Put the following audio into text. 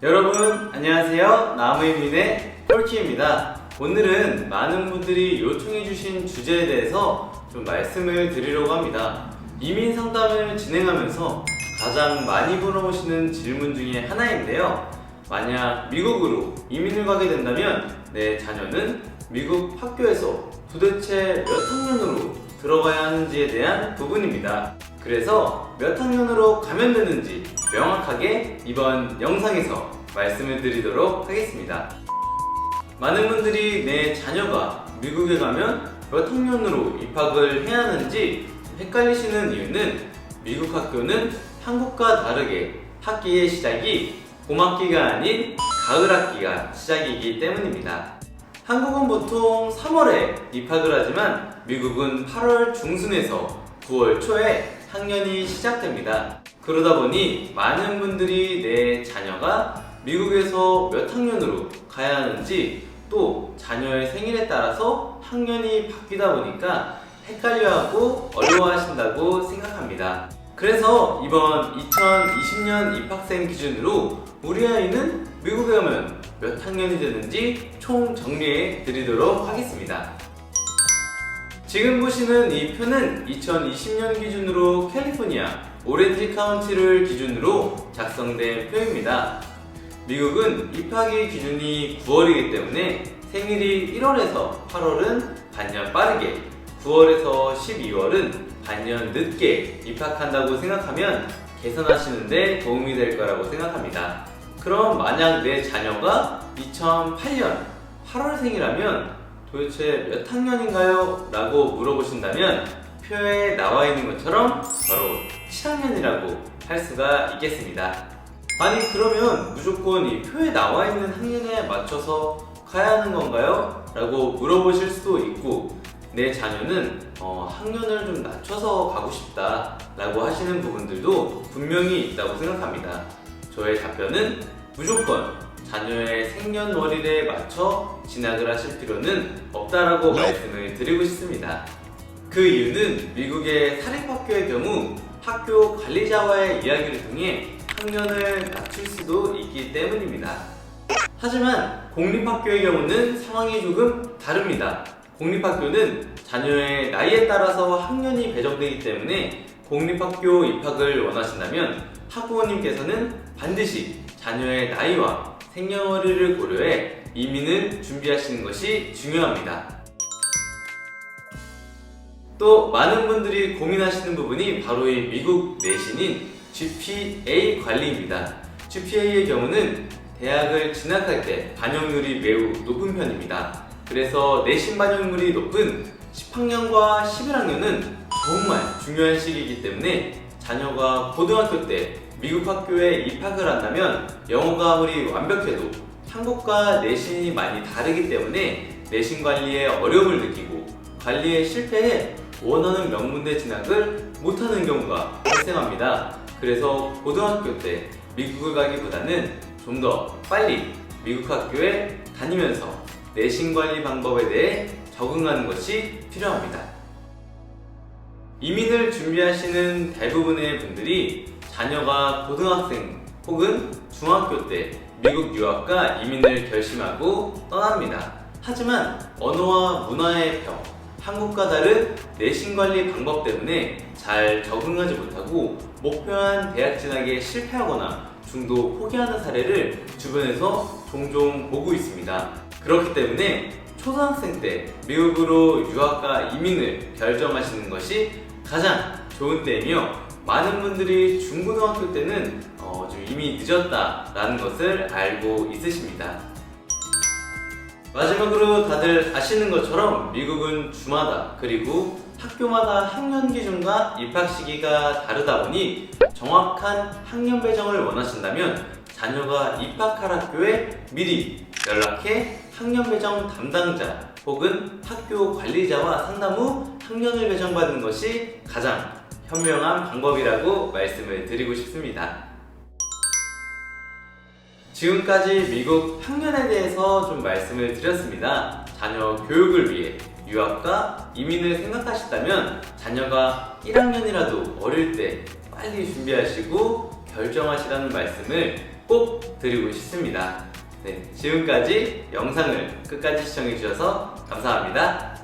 여러분 안녕하세요. 나무이민의 폴키입니다. 오늘은 많은 분들이 요청해주신 주제에 대해서 좀 말씀을 드리려고 합니다. 이민 상담을 진행하면서 가장 많이 물어보시는 질문 중에 하나인데요. 만약 미국으로 이민을 가게 된다면 내 자녀는 미국 학교에서 도대체 몇 학년으로 들어가야 하는지에 대한 부분입니다. 그래서 몇 학년으로 가면 되는지 명확하게 이번 영상에서 말씀을 드리도록 하겠습니다. 많은 분들이 내 자녀가 미국에 가면 몇 학년으로 입학을 해야 하는지 헷갈리시는 이유는 미국 학교는 한국과 다르게 학기의 시작이 봄학기가 아닌 가을 학기가 시작이기 때문입니다. 한국은 보통 3월에 입학을 하지만 미국은 8월 중순에서 9월 초에 학년이 시작됩니다. 그러다 보니 많은 분들이 내 자녀가 미국에서 몇 학년으로 가야 하는지 또 자녀의 생일에 따라서 학년이 바뀌다 보니까 헷갈려하고 어려워하신다고 생각합니다. 그래서 이번 2020년 입학생 기준으로 우리 아이는 미국에 가면 몇 학년이 되는지 총 정리해 드리도록 하겠습니다. 지금 보시는 이 표는 2020년 기준으로 캘리포니아 오렌지 카운티를 기준으로 작성된 표입니다. 미국은 입학일 기준이 9월이기 때문에 생일이 1월에서 8월은 반년 빠르게, 9월에서 12월은 반년 늦게 입학한다고 생각하면 계산하시는데 도움이 될 거라고 생각합니다. 그럼 만약 내 자녀가 2008년 8월생이라면 도대체 몇 학년인가요? 라고 물어보신다면 표에 나와 있는 것처럼 바로 7학년이라고 할 수가 있겠습니다. 아니 그러면 무조건 이 표에 나와 있는 학년에 맞춰서 가야 하는 건가요? 라고 물어보실 수도 있고 내 자녀는 학년을 좀 낮춰서 가고 싶다 라고 하시는 부분들도 분명히 있다고 생각합니다. 저의 답변은 무조건 자녀의 생년월일에 맞춰 진학을 하실 필요는 없다라고 말씀을 드리고 싶습니다. 그 이유는 미국의 사립학교의 경우 학교 관리자와의 이야기를 통해 학년을 낮출 수도 있기 때문입니다. 하지만 공립학교의 경우는 상황이 조금 다릅니다. 공립학교는 자녀의 나이에 따라서 학년이 배정되기 때문에 공립학교 입학을 원하신다면 학부모님께서는 반드시 자녀의 나이와 생년월일을 고려해 이민을 준비하시는 것이 중요합니다. 또 많은 분들이 고민하시는 부분이 바로 이 미국 내신인 GPA 관리입니다. GPA의 경우는 대학을 진학할 때 반영률이 매우 높은 편입니다. 그래서 내신 반영률이 높은 10학년과 11학년은 정말 중요한 시기이기 때문에 자녀가 고등학교 때 미국 학교에 입학을 한다면 영어가 아무리 완벽해도 한국과 내신이 많이 다르기 때문에 내신 관리에 어려움을 느끼고 관리에 실패해 원하는 명문대 진학을 못하는 경우가 발생합니다. 그래서 고등학교 때 미국을 가기보다는 좀 더 빨리 미국 학교에 다니면서 내신 관리 방법에 대해 적응하는 것이 필요합니다. 이민을 준비하시는 대부분의 분들이 자녀가 고등학생 혹은 중학교 때 미국 유학과 이민을 결심하고 떠납니다. 하지만 언어와 문화의 벽, 한국과 다른 내신 관리 방법 때문에 잘 적응하지 못하고 목표한 대학 진학에 실패하거나 중도 포기하는 사례를 주변에서 종종 보고 있습니다. 그렇기 때문에 초등학생 때 미국으로 유학과 이민을 결정하시는 것이 가장 좋은 때이며 많은 분들이 중고등학교 때는 좀 이미 늦었다라는 것을 알고 있으십니다. 마지막으로 다들 아시는 것처럼 미국은 주마다 그리고 학교마다 학년 기준과 입학 시기가 다르다 보니 정확한 학년 배정을 원하신다면 자녀가 입학할 학교에 미리 연락해 학년 배정 담당자 혹은 학교 관리자와 상담 후 학년을 배정받는 것이 가장 현명한 방법이라고 말씀을 드리고 싶습니다. 지금까지 미국 학년에 대해서 좀 말씀을 드렸습니다. 자녀 교육을 위해 유학과 이민을 생각하신다면 자녀가 1학년이라도 어릴 때 빨리 준비하시고 결정하시라는 말씀을 꼭 드리고 싶습니다. 네, 지금까지 영상을 끝까지 시청해 주셔서 감사합니다.